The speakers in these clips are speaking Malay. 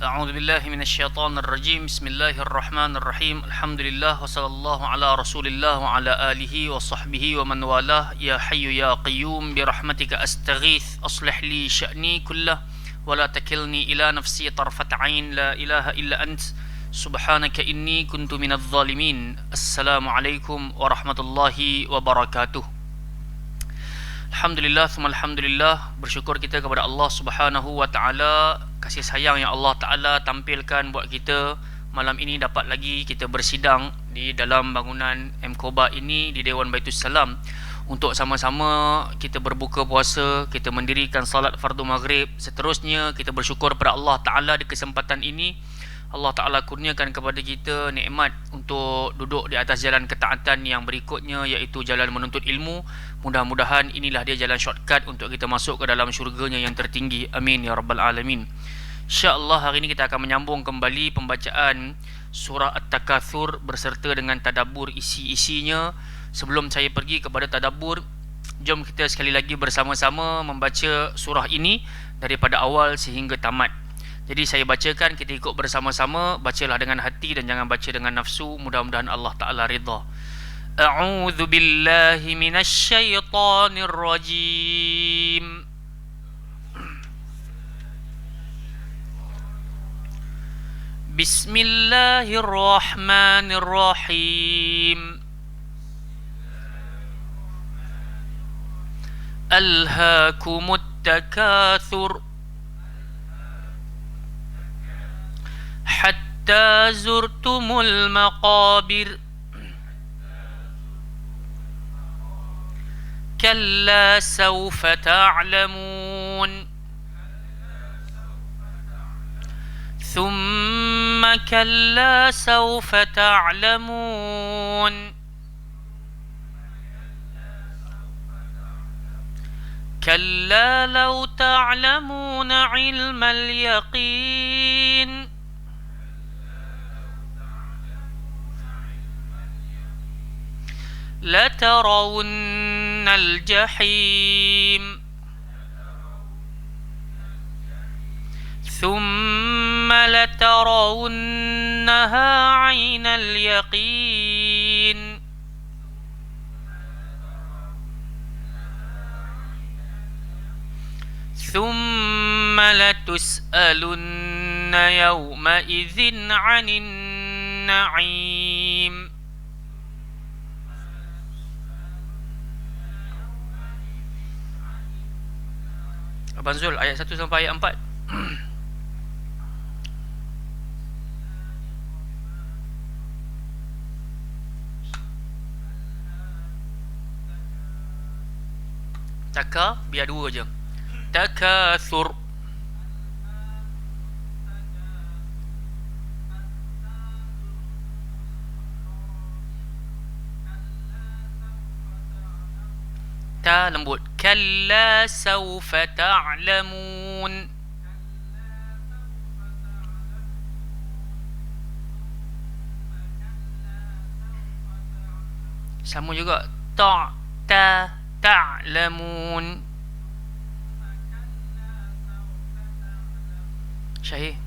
أعوذ بالله من الشيطان الرجيم. بسم الله الرحمن الرحيم. الحمد لله وصلى الله على رسول الله وعلى آله وصحبه ومن والاه. يا حي يا قيوم برحمتك أستغيث أصلح لي شأني كله ولا تكلني إلى نفسي طرفة عين. لا إله إلا أنت سبحانك إني كنت من الظالمين. السلام عليكم ورحمة الله وبركاته. Alhamdulillah, thumma alhamdulillah. Bersyukur kita kepada Allah Subhanahu wa taala, kasih sayang yang Allah taala tampilkan buat kita malam ini dapat lagi kita bersidang di dalam bangunan M-Koba ini di Dewan Baitul Salam untuk sama-sama kita berbuka puasa, kita mendirikan salat fardu maghrib. Seterusnya kita bersyukur kepada Allah taala di kesempatan ini Allah Ta'ala kurniakan kepada kita nikmat untuk duduk di atas jalan ketaatan yang berikutnya, iaitu jalan menuntut ilmu. Mudah-mudahan inilah dia jalan shortcut untuk kita masuk ke dalam syurganya yang tertinggi. Amin ya Rabbal Alamin. InsyaAllah hari ini kita akan menyambung kembali pembacaan surah At-Takatsur berserta dengan tadabbur isi-isinya. Sebelum saya pergi kepada tadabbur, jom kita sekali lagi bersama-sama membaca surah ini daripada awal sehingga tamat. Jadi saya bacakan, kita ikut bersama-sama. Bacalah dengan hati dan jangan baca dengan nafsu. Mudah-mudahan Allah Ta'ala ridha. A'udzu billahi minasy syaithanir rajim. Bismillahirrahmanirrahim. Alhaakumut takatsur حتى زرتم المقابر كلا سوف تعلمون ثم كلا سوف تعلمون كلا لو تعلمون علم اليقين لترون الجحيم ثم لترونها عين اليقين ثم لتسألن يومئذ عن النعيم. Abang Zul, ayat 1 sampai ayat 4. Taka, biar dua je. Takatsur. Ta lembut. Kalla sawfa ta'lamun. Sama juga. Ta'lamun. Syahir.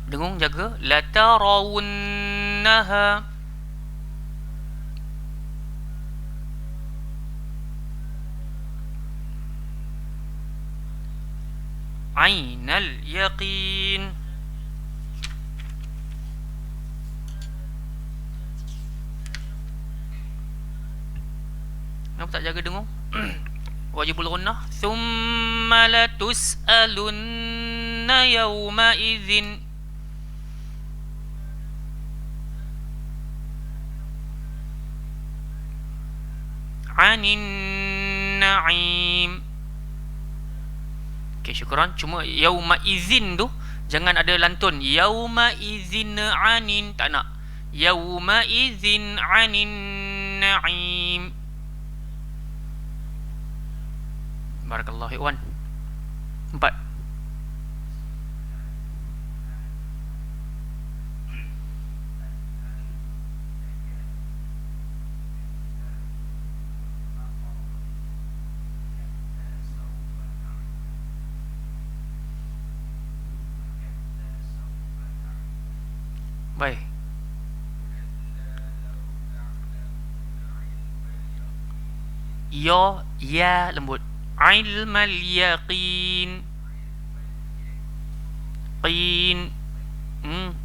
Dengung, jaga. Latarawunnaha. Ainal yaqin. Kenapa tak jaga dengung? Wajibul ghunnah. Thumma latus'alunna yawma idzin anin na'im. Okay, syukuran. Cuma yauma izin tu jangan ada lantun. Yauma izin anin, tak nak. Yauma izin anin na'im. Barakallahu Iwan. 4. Baik. Ya lembut. Ilmal yaqin. Qin. Hmm.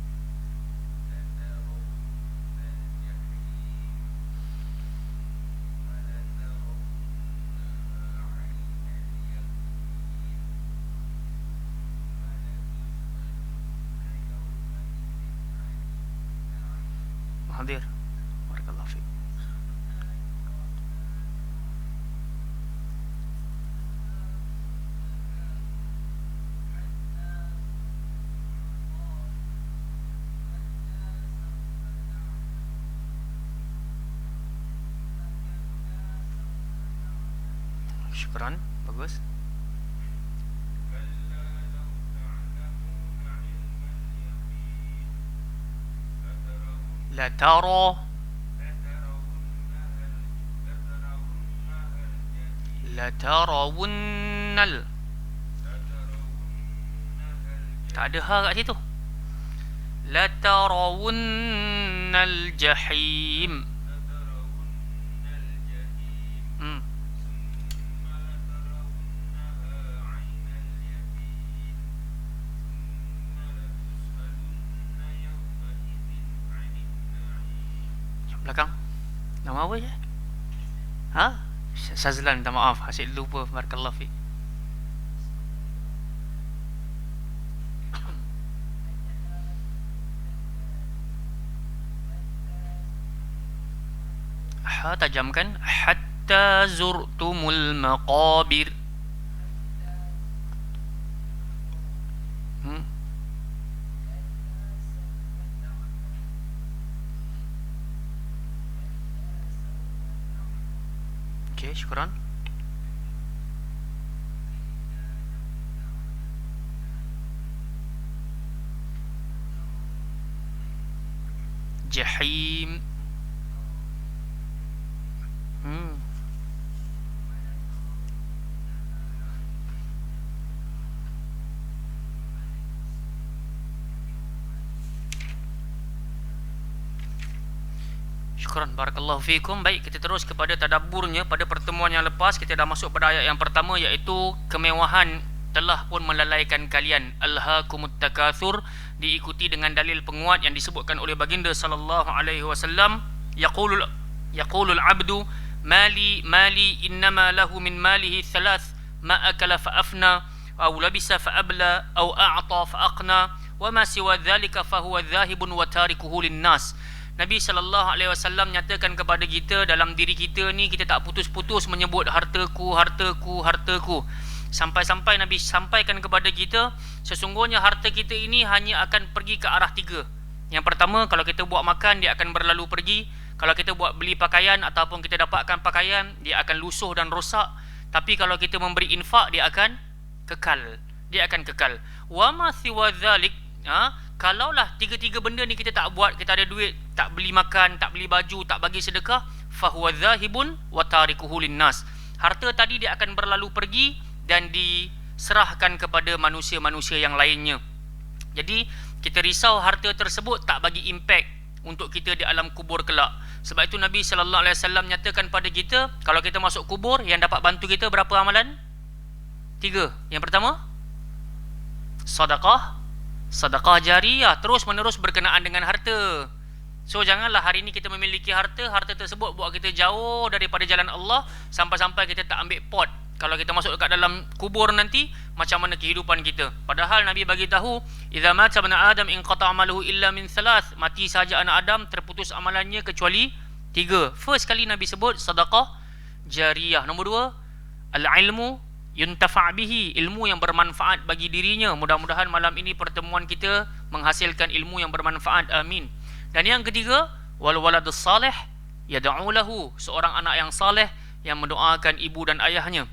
Hadir. Barakallahu fiik. Syukran. Bagus. La tara. La tarawunnal. Tak ada ha kat situ. La tarawunnal jahim. Belakang. Nama apa je? Ha? Syazlan, minta maaf. Asyik lupa. Barakallahu fiik. Ha tajamkan. Hatta zurtumul maqabir. Okay, syukran. Jahim. Syukran, barakallahu fiikum. Baik, kita terus kepada tadabburnya. Pada pertemuan yang lepas kita dah masuk pada ayat yang pertama, iaitu kemewahan telah pun melalaikan kalian. Alhaakumut takatsur, diikuti dengan dalil penguat yang disebutkan oleh baginda sallallahu alaihi wasallam. Yaqulul abdu mali innama lahu min malihi thalath ma akala fa afna aw labisa fa abla aw a'ta fa aqna wa ma siwa dhalika fa huwa dhahibun wa tarikuhu linnas. Nabi SAW nyatakan kepada kita, dalam diri kita ni kita tak putus-putus menyebut hartaku. Sampai-sampai Nabi sampaikan kepada kita, sesungguhnya harta kita ini hanya akan pergi ke arah tiga. Yang pertama, kalau kita buat makan, dia akan berlalu pergi. Kalau kita buat beli pakaian ataupun kita dapatkan pakaian, dia akan lusuh dan rosak. Tapi kalau kita memberi infak, dia akan kekal. Wa ma siwa dhalik, kalaulah tiga-tiga benda ni kita tak buat, kita ada duit, tak beli makan, tak beli baju, tak bagi sedekah, fahuwa dhahibun wa tarikuhu linnas. Harta tadi dia akan berlalu pergi dan diserahkan kepada manusia-manusia yang lainnya. Jadi kita risau harta tersebut tak bagi impact untuk kita di alam kubur kelak. Sebab itu Nabi sallallahu alaihi wasallam nyatakan pada kita, kalau kita masuk kubur, yang dapat bantu kita berapa amalan? 3. Yang pertama, sedekah jariyah, terus menerus berkenaan dengan harta. So janganlah hari ini kita memiliki harta tersebut buat kita jauh daripada jalan Allah, sampai-sampai kita tak ambil pot. Kalau kita masuk dekat dalam kubur nanti, macam mana kehidupan kita? Padahal Nabi bagi tahu, idza mata ibnu adam inqata amaluhu illa min thalath, mati saja anak Adam terputus amalannya kecuali 3. First kali Nabi sebut sedekah jariyah. Nombor 2, al-ilmu yuntafa' bihi, ilmu yang bermanfaat bagi dirinya. Mudah-mudahan malam ini pertemuan kita menghasilkan ilmu yang bermanfaat. Amin. Dan yang ketiga, wal waladus salih yad'u lahu, seorang anak yang saleh yang mendoakan ibu dan ayahnya.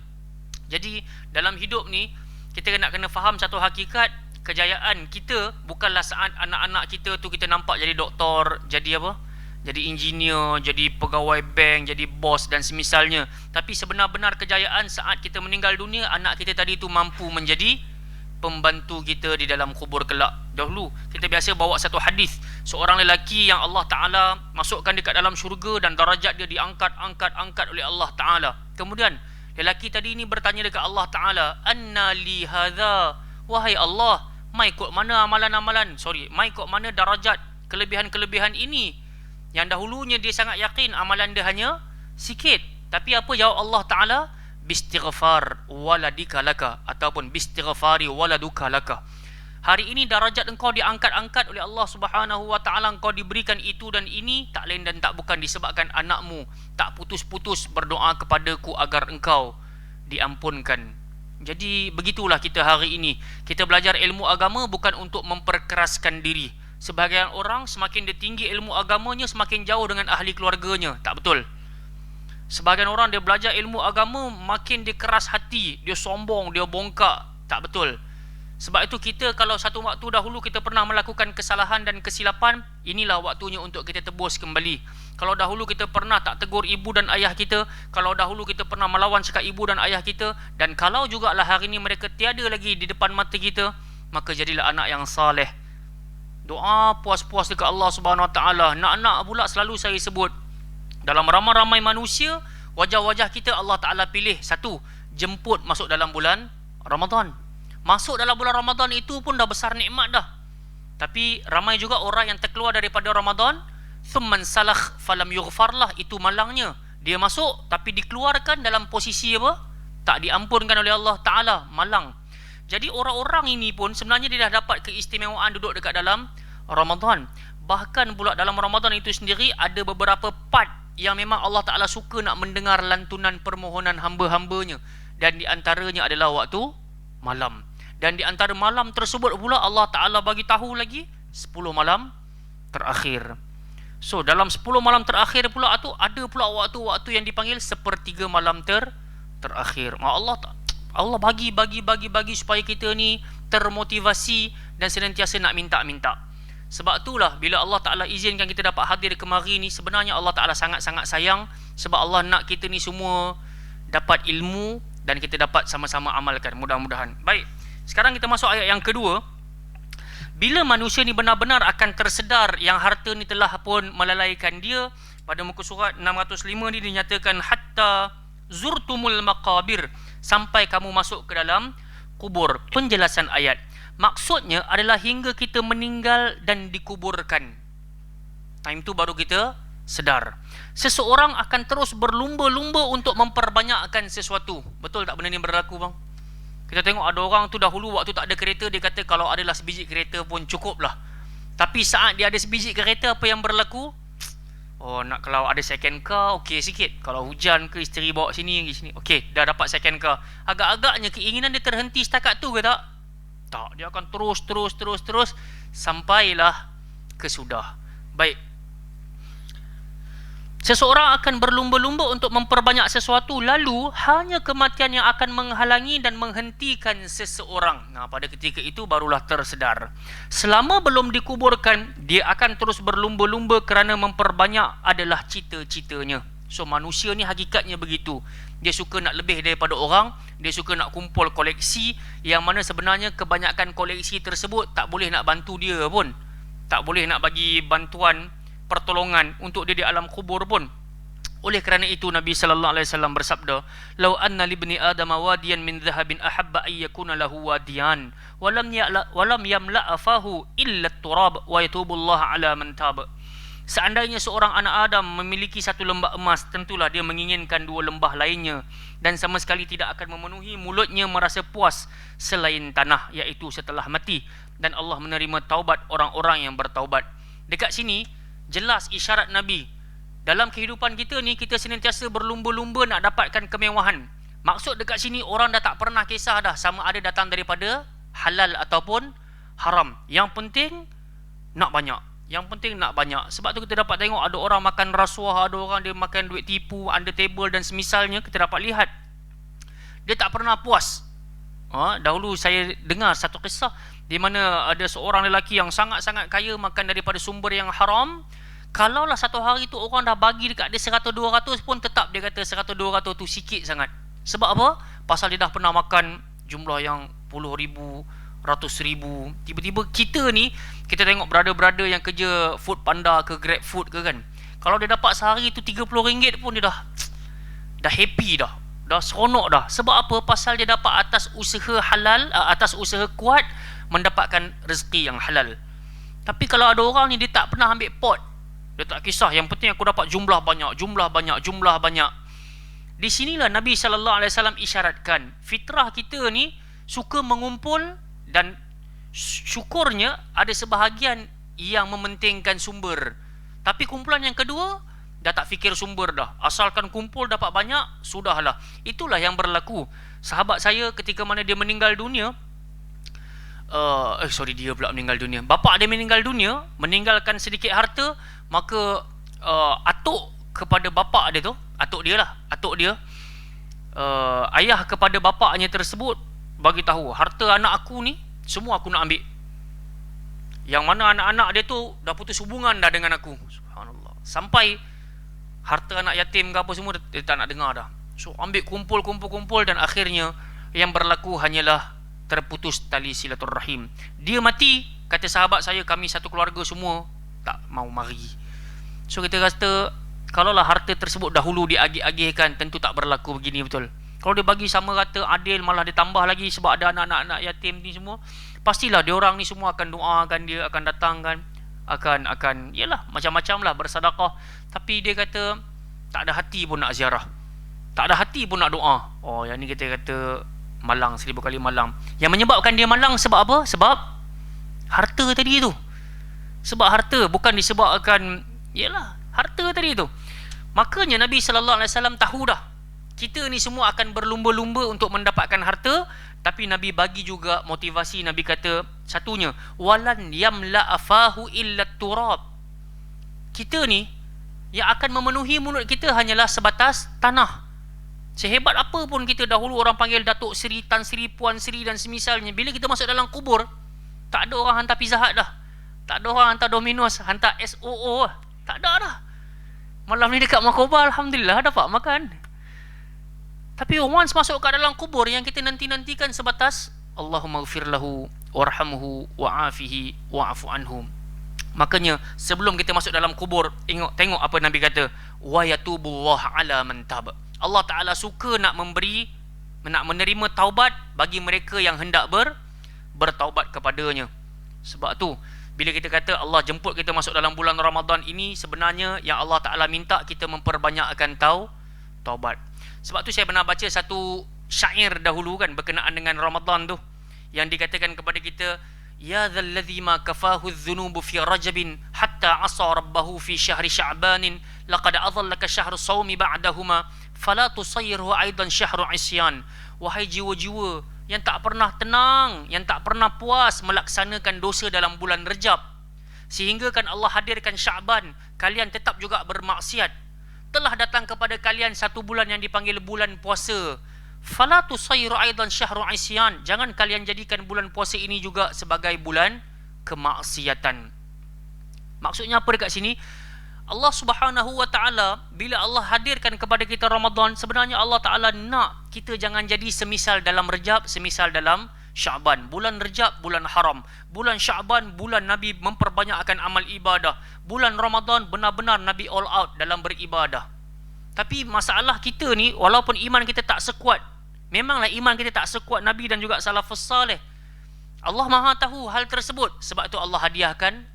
Jadi dalam hidup ni kita kena faham satu hakikat, kejayaan kita bukanlah saat anak-anak kita tu kita nampak jadi doktor, jadi apa? Jadi engineer, jadi pegawai bank, jadi bos dan semisalnya. Tapi sebenar-benar kejayaan saat kita meninggal dunia, anak kita tadi tu mampu menjadi pembantu kita di dalam kubur kelak. Dahulu kita biasa bawa satu hadis, Seorang lelaki yang Allah Ta'ala masukkan dekat dalam syurga dan darajat dia diangkat oleh Allah Ta'ala. Kemudian lelaki tadi ni bertanya dekat Allah Ta'ala, anna li hadha, wahai Allah, mai kok mana mai kok mana darajat kelebihan-kelebihan ini, yang dahulunya dia sangat yakin amalan dia hanya sikit. Tapi apa jawab Allah Ta'ala? Bistighfar waladika laka, ataupun bistighfari waladuka laka. Hari ini darajat engkau diangkat-angkat oleh Allah Subhanahu wa Ta'ala, engkau diberikan itu dan ini, tak lain dan tak bukan disebabkan anakmu tak putus-putus berdoa kepadaku agar engkau diampunkan. Jadi begitulah kita hari ini. Kita belajar ilmu agama bukan untuk memperkeraskan diri. Sebahagian orang semakin dia tinggi ilmu agamanya, semakin jauh dengan ahli keluarganya. Tak betul. Sebahagian orang dia belajar ilmu agama, makin dia keras hati, dia sombong, dia bongkak. Tak betul. Sebab itu kita kalau satu waktu dahulu kita pernah melakukan kesalahan dan kesilapan, inilah waktunya untuk kita tebus kembali. Kalau dahulu kita pernah tak tegur ibu dan ayah kita, kalau dahulu kita pernah melawan sikap ibu dan ayah kita, dan kalau jugalah hari ini mereka tiada lagi di depan mata kita, maka jadilah anak yang saleh. Doa puas-puas dekat Allah Subhanahu Wa Taala. Nak-nak pula selalu saya sebut, dalam ramai-ramai manusia, wajah-wajah kita Allah Ta'ala pilih satu, jemput masuk dalam bulan Ramadan. Masuk dalam bulan Ramadan itu pun dah besar nikmat dah. Tapi ramai juga orang yang terkeluar daripada Ramadan, thumman salakh falam yughfarlah, itu malangnya. Dia masuk tapi dikeluarkan dalam posisi apa? Tak diampunkan oleh Allah Ta'ala, malang. Jadi orang-orang ini pun sebenarnya dia dah dapat keistimewaan duduk dekat dalam Ramadan. Bahkan pula dalam Ramadan itu sendiri ada beberapa part yang memang Allah Ta'ala suka nak mendengar lantunan permohonan hamba-hambanya. Dan di antaranya adalah waktu malam. Dan di antara malam tersebut pula Allah Ta'ala bagi tahu lagi 10 malam terakhir. So dalam 10 malam terakhir pula tu ada pula waktu-waktu yang dipanggil sepertiga malam terakhir. Allah bagi supaya kita ni termotivasi dan senantiasa nak minta-minta. Sebab itulah bila Allah Ta'ala izinkan kita dapat hadir kemari ni, sebenarnya Allah Ta'ala sangat-sangat sayang. Sebab Allah nak kita ni semua dapat ilmu dan kita dapat sama-sama amalkan, mudah-mudahan. Baik, sekarang kita masuk ayat yang kedua. Bila manusia ni benar-benar akan tersedar yang harta ni telah pun melalaikan dia, pada muka surat 605 ni dinyatakan hatta zurtumul maqabir, sampai kamu masuk ke dalam kubur. Penjelasan ayat maksudnya adalah hingga kita meninggal dan dikuburkan. Time tu baru kita sedar. Seseorang akan terus berlumba-lumba untuk memperbanyakkan sesuatu. Betul tak benda ni berlaku, bang? Kita tengok ada orang tu dahulu waktu tak ada kereta, dia kata kalau adalah sebiji kereta pun cukup lah. Tapi saat dia ada sebiji kereta, apa yang berlaku? Oh, nak kalau ada second car, okey sikit. Kalau hujan ke, isteri bawa sini, okey, dah dapat second car. Agak-agaknya keinginan dia terhenti setakat tu ke tak? Tak, dia akan terus sampailah ke sudah. Baik. Seseorang akan berlumba-lumba untuk memperbanyak sesuatu, lalu hanya kematian yang akan menghalangi dan menghentikan seseorang. Nah, pada ketika itu barulah tersedar. Selama belum dikuburkan, dia akan terus berlumba-lumba kerana memperbanyak adalah cita-citanya. So manusia ni hakikatnya begitu. Dia suka nak lebih daripada orang, dia suka nak kumpul koleksi, yang mana sebenarnya kebanyakan koleksi tersebut tak boleh nak bantu dia pun. Tak boleh nak bagi bantuan pertolongan untuk dia di alam kubur pun. Oleh kerana itu Nabi sallallahu alaihi wasallam bersabda, "Lau anna li ibni Adam wadiyan min dhahabin ahabba ay yakuna lahu wadiyan, wa lam yamla afahu illa at-turab wa yatubu Allah ala man tab." Seandainya seorang anak Adam memiliki satu lembah emas, tentulah dia menginginkan dua lembah lainnya, dan sama sekali tidak akan memenuhi mulutnya merasa puas selain tanah, iaitu setelah mati, dan Allah menerima taubat orang-orang yang bertaubat. Dekat sini jelas isyarat Nabi. Dalam kehidupan kita ni, kita senantiasa berlumba-lumba nak dapatkan kemewahan. Maksud dekat sini, orang dah tak pernah kisah dah sama ada datang daripada halal ataupun haram. Yang penting nak banyak. Sebab tu kita dapat tengok ada orang makan rasuah, ada orang dia makan duit tipu, under table dan semisalnya. Kita dapat lihat dia tak pernah puas. Dahulu saya dengar satu kisah di mana ada seorang lelaki yang sangat-sangat kaya, makan daripada sumber yang haram. Kalaulah satu hari tu orang dah bagi dekat dia 100-200 pun, tetap dia kata 100-200 tu sikit sangat. Sebab apa? Pasal dia dah pernah makan jumlah yang puluh ribu, ratus ribu. Tiba-tiba kita ni, kita tengok brother-brother yang kerja Food Panda ke Grab Food ke kan, kalau dia dapat sehari tu RM30 pun dia dah happy dah seronok dah. Sebab apa? Pasal dia dapat atas usaha halal, atas usaha kuat, mendapatkan rezeki yang halal. Tapi kalau ada orang ni, dia tak pernah ambil pot, dia tak kisah, yang penting aku dapat jumlah banyak. Di sinilah Nabi SAW isyaratkan, fitrah kita ni suka mengumpul, dan syukurnya ada sebahagian yang mementingkan sumber. Tapi kumpulan yang kedua dah tak fikir sumber dah, asalkan kumpul dapat banyak, sudahlah. Itulah yang berlaku. Sahabat saya ketika mana dia meninggal dunia, dia pula meninggal dunia, bapa dia meninggal dunia, meninggalkan sedikit harta, maka atuk kepada bapa dia tu, atuk dia ayah kepada bapaknya tersebut bagi tahu, harta anak aku ni semua aku nak ambil. Yang mana anak-anak dia tu dah putus hubungan dah dengan aku. Subhanallah. Sampai harta anak yatim ke apa semua dia tak nak dengar dah. So ambil kumpul, dan akhirnya yang berlaku hanyalah terputus tali silaturrahim. Dia mati, kata sahabat saya, kami satu keluarga semua tak mau mari. So kita kata, kalaulah harta tersebut dahulu diagih-agihkan, tentu tak berlaku begini, betul. Kalau dia bagi sama rata, adil, malah dia tambah lagi sebab ada anak-anak yatim ni semua, pastilah dia orang ni semua akan doakan dia, akan datangkan, akan yalah macam-macam lah bersedekah. Tapi dia kata tak ada hati pun nak ziarah, tak ada hati pun nak doa. Oh, yang ni kita kata malang, 1000 kali malang. Yang menyebabkan dia malang sebab apa? Sebab harta tadi tu. Sebab harta, bukan disebabkan yalah harta tadi tu. Makanya Nabi SAW tahu dah, kita ni semua akan berlumba-lumba untuk mendapatkan harta. Tapi Nabi bagi juga motivasi. Nabi kata satunya, walan yamla afahu illa turab. Kita ni yang akan memenuhi mulut kita hanyalah sebatas tanah. Sehebat apa pun kita, dahulu orang panggil Datuk Seri, Tan Sri, Puan Sri dan semisalnya, bila kita masuk dalam kubur, tak ada orang hantar Pizza Hut dah, tak ada orang hantar Domino's, hantar SOO lah. Tak ada dah. Malam ni dekat Makoba, alhamdulillah dapat makan. Tapi once masuk kat dalam kubur, yang kita nanti-nantikan sebatas Allahumma ghfir lahu warhamhu wa'afihi wa'afu anhum. Makanya sebelum kita masuk dalam kubur, tengok apa Nabi kata, wa yatubullah ala man tab. Allah Ta'ala suka nak menerima taubat bagi mereka yang hendak bertaubat kepadanya. Sebab tu bila kita kata Allah jemput kita masuk dalam bulan Ramadan ini, sebenarnya yang Allah Ta'ala minta kita memperbanyakkan taubat. Sebab tu saya pernah baca satu syair dahulu kan, berkenaan dengan Ramadan tu, yang dikatakan kepada kita, ya dzalladzi ma kafahu adh-dhunubu fi rajabin hatta asa rabbahu fi syahri sya'banin laqad adhallaka syahru sawmi ba'dahuma fala tusayyirhu aidan syahru isyan. Wahai jiwa-jiwa yang tak pernah tenang, yang tak pernah puas melaksanakan dosa dalam bulan Rejab, sehingga kan Allah hadirkan Sya'ban, kalian tetap juga bermaksiat, telah datang kepada kalian satu bulan yang dipanggil bulan puasa. Fala tusayyiru aidan syahru isyan, jangan kalian jadikan bulan puasa ini juga sebagai bulan kemaksiatan. Maksudnya apa dekat sini? Allah Subhanahu wa Ta'ala, bila Allah hadirkan kepada kita Ramadan, sebenarnya Allah Ta'ala nak kita jangan jadi semisal dalam Rejab, semisal dalam Sya'ban. Bulan Rejab bulan haram, bulan Sya'ban bulan Nabi memperbanyakkan amal ibadah, bulan Ramadan benar-benar Nabi all out dalam beribadah. Tapi masalah kita ni, walaupun iman kita tak sekuat, memanglah iman kita tak sekuat Nabi dan juga salafus salih, Allah Maha tahu hal tersebut. Sebab tu Allah hadiahkan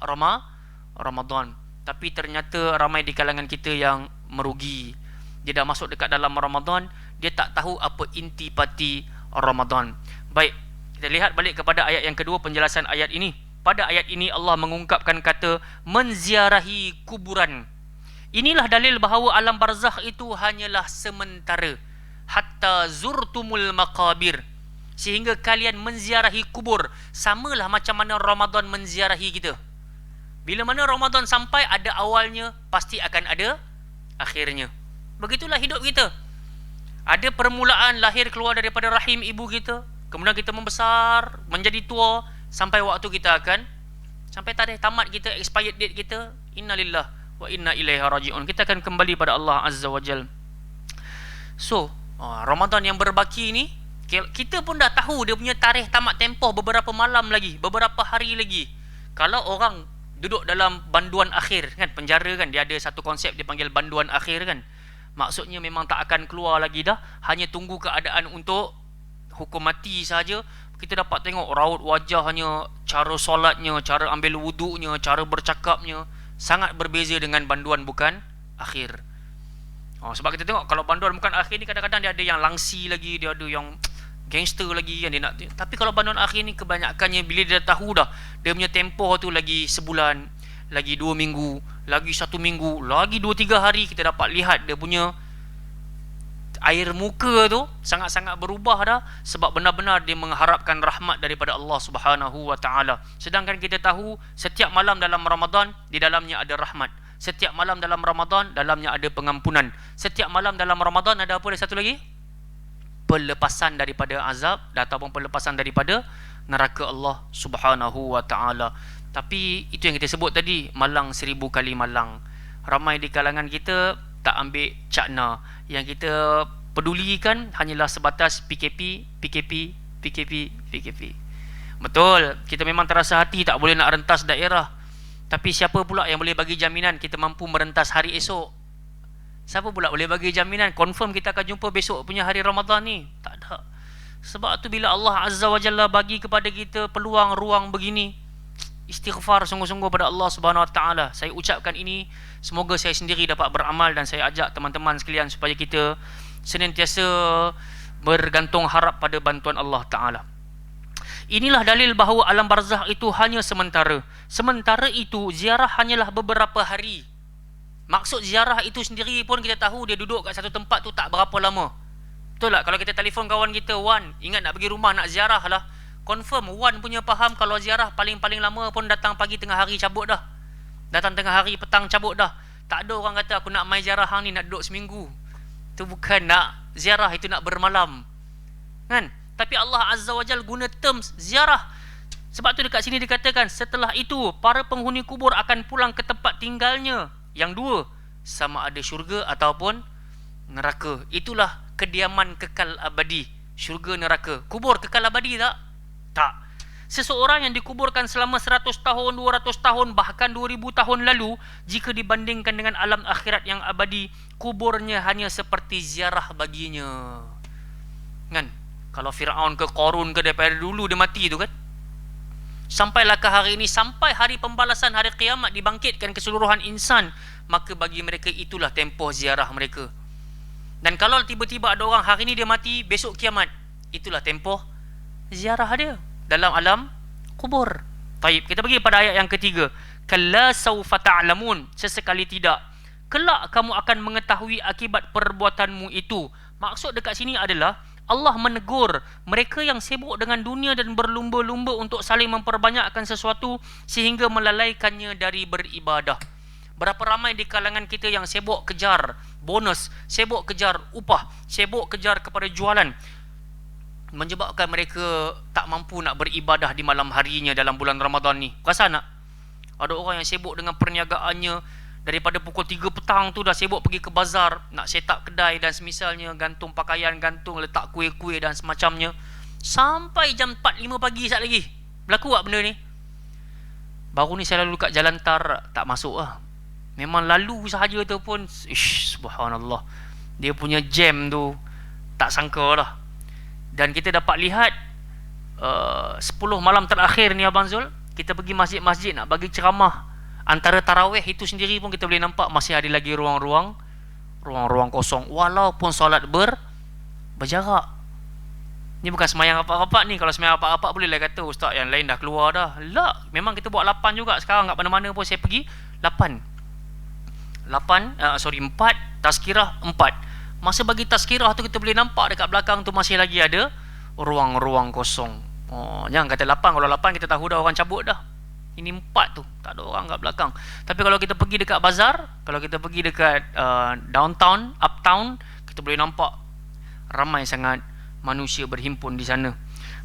Ramadan. Tapi ternyata ramai di kalangan kita yang merugi. Dia dah masuk dekat dalam Ramadan, dia tak tahu apa intipati Ramadan. Baik, kita lihat balik kepada ayat yang kedua, penjelasan ayat ini. Pada ayat ini Allah mengungkapkan kata menziarahi kuburan. Inilah dalil bahawa alam barzakh itu hanyalah sementara. Hatta zurtumul maqabir, sehingga kalian menziarahi kubur. Samalah macam mana Ramadan menziarahi kita. Bila mana Ramadan sampai, ada awalnya, pasti akan ada akhirnya. Begitulah hidup kita. Ada permulaan lahir keluar daripada rahim ibu kita, kemudian kita membesar, menjadi tua, sampai waktu kita akan sampai tarikh tamat kita, expired date kita, innalillah wa inna ilaihi raji'un. Kita akan kembali pada Allah Azza wa Jal. So Ramadan yang berbaki ini, Kita pun dah tahu dia punya tarikh tamat tempoh beberapa malam lagi, beberapa hari lagi. Kalau orang duduk dalam banduan akhir kan, penjara kan, dia ada satu konsep dia panggil banduan akhir kan. Maksudnya memang tak akan keluar lagi dah, hanya tunggu keadaan untuk hukum mati saja. Kita dapat tengok raut wajahnya, cara solatnya, cara ambil wuduknya, cara bercakapnya sangat berbeza dengan banduan bukan akhir. Sebab kita tengok kalau banduan bukan akhir ni kadang-kadang dia ada yang langsi lagi, dia ada yang gangster lagi yang dia nak. Tapi kalau banduan akhir ni kebanyakannya bila dia dah tahu dah dia punya tempoh tu lagi sebulan, lagi 2 minggu, lagi 1 minggu, lagi 2-3 hari, kita dapat lihat dia punya air muka tu sangat-sangat berubah dah, sebab benar-benar dia mengharapkan rahmat daripada Allah Subhanahu wa taala. Sedangkan kita tahu setiap malam dalam Ramadan di dalamnya ada rahmat. Setiap malam dalam Ramadan dalamnya ada pengampunan. Setiap malam dalam Ramadan ada apa dia satu lagi? Pelepasan daripada azab ataupun pelepasan daripada neraka Allah Subhanahu wa taala. Tapi itu yang kita sebut tadi, malang 1000 kali malang. Ramai di kalangan kita tak ambil cakna. Yang kita pedulikan hanyalah sebatas PKP, PKP, PKP, PKP. Betul, kita memang terasa hati tak boleh nak rentas daerah. Tapi siapa pula yang boleh bagi jaminan kita mampu merentas hari esok? Siapa pula boleh bagi jaminan confirm kita akan jumpa besok punya hari Ramadan ni? Tak ada. Sebab tu bila Allah Azza wa Jalla bagi kepada kita peluang ruang begini, istighfar sungguh-sungguh pada Allah Subhanahu wa taala. Saya ucapkan ini, semoga saya sendiri dapat beramal, dan saya ajak teman-teman sekalian supaya kita senantiasa bergantung harap pada bantuan Allah taala. Inilah dalil bahawa alam barzakh itu hanya sementara. Sementara itu ziarah hanyalah beberapa hari. Maksud ziarah itu sendiri pun kita tahu dia duduk kat satu tempat tu tak berapa lama. Betul tak? Kalau kita telefon kawan kita, Wan, ingat nak pergi rumah nak ziarah lah. Confirm Wan punya faham kalau ziarah paling-paling lama pun datang pagi tengah hari cabut dah. Datang tengah hari petang cabut dah. Tak ada orang kata aku nak mai ziarah hang ni nak duduk seminggu. Itu bukan nak ziarah, itu nak bermalam. Kan? Tapi Allah Azza wa Jal guna terms ziarah. Sebab tu dekat sini dikatakan setelah itu para penghuni kubur akan pulang ke tempat tinggalnya. Yang dua, sama ada syurga ataupun neraka. Itulah kediaman kekal abadi. Syurga, neraka. Kubur kekal abadi tak? Tak. Seseorang yang dikuburkan selama 100 tahun, 200 tahun, bahkan 2000 tahun lalu, jika dibandingkan dengan alam akhirat yang abadi, kuburnya hanya seperti ziarah baginya. Kan? Kalau Fir'aun ke Qarun ke daripada dulu dia mati tu kan, sampailah ke hari ini, sampai hari pembalasan hari kiamat dibangkitkan keseluruhan insan, maka bagi mereka itulah tempoh ziarah mereka. Dan kalau tiba-tiba ada orang hari ini dia mati, besok kiamat, itulah tempoh ziarah dia dalam alam kubur. Baik, kita pergi pada ayat yang ketiga. Kalla sawfa ta'lamun, sesekali tidak, kelak kamu akan mengetahui akibat perbuatanmu itu. Maksud dekat sini adalah Allah menegur mereka yang sibuk dengan dunia dan berlumba-lumba untuk saling memperbanyakkan sesuatu sehingga melalaikannya dari beribadah. Berapa ramai di kalangan kita yang sibuk kejar bonus, sibuk kejar upah, sibuk kejar kepada jualan, menyebabkan mereka tak mampu nak beribadah di malam harinya dalam bulan Ramadan ni. Perasan tak? Ada orang yang sibuk dengan perniagaannya, daripada pukul 3 petang tu dah sibuk pergi ke bazar, nak set up kedai dan semisalnya, gantung pakaian, gantung letak kuih-kuih dan semacamnya, sampai jam 4-5 pagi sat lagi. Berlaku tak benda ni? Baru ni saya lalu kat Jalan Tar, tak masuk lah. Memang lalu sahaja tu pun, subhanallah, dia punya jam tu tak sangka lah. Dan kita dapat lihat 10 malam terakhir ni Abang Zul, kita pergi masjid-masjid nak bagi ceramah, antara tarawih itu sendiri pun kita boleh nampak masih ada lagi ruang-ruang kosong, walaupun solat berjarak. Ni bukan semayang rapat-rapat ni. Kalau semayang rapat-rapat boleh lah kata ustaz yang lain dah keluar dah. Tak, memang kita buat 8 juga. Sekarang kat mana-mana pun saya pergi 4 tazkirah 4. Masa bagi tazkirah tu kita boleh nampak dekat belakang tu masih lagi ada ruang-ruang kosong. Jangan kata 8. Kalau 8 kita tahu dah orang cabut dah. Ini 4 tu, tak ada orang kat belakang. Tapi kalau kita pergi dekat bazar, kalau kita pergi dekat downtown, uptown, kita boleh nampak ramai sangat manusia berhimpun di sana.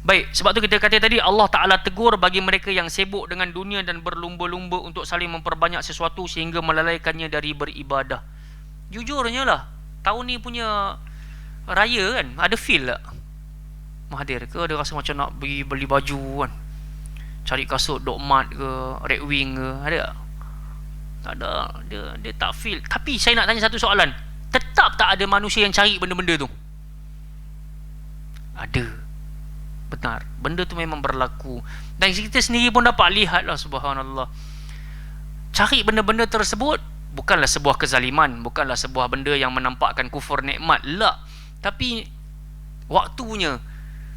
Baik, sebab tu kita kata tadi Allah Ta'ala tegur bagi mereka yang sibuk dengan dunia dan berlumba-lumba untuk saling memperbanyak sesuatu sehingga melalaikannya dari beribadah. Jujurnya lah, tahun ni punya raya kan, ada feel tak? Mahathir? Ke dia rasa macam nak pergi beli baju kan, cari kasut Doc Mart ke, Red Wing ke? Ada tak? Tak ada. Dia tak feel. Tapi saya nak tanya satu soalan, tetap tak ada manusia yang cari benda-benda tu? Ada. Benar, benda tu memang berlaku. Dan kita sendiri pun dapat lihat lah, subhanallah. Cari benda-benda tersebut bukanlah sebuah kezaliman, bukanlah sebuah benda yang menampakkan kufur nikmat, la. Tapi waktunya,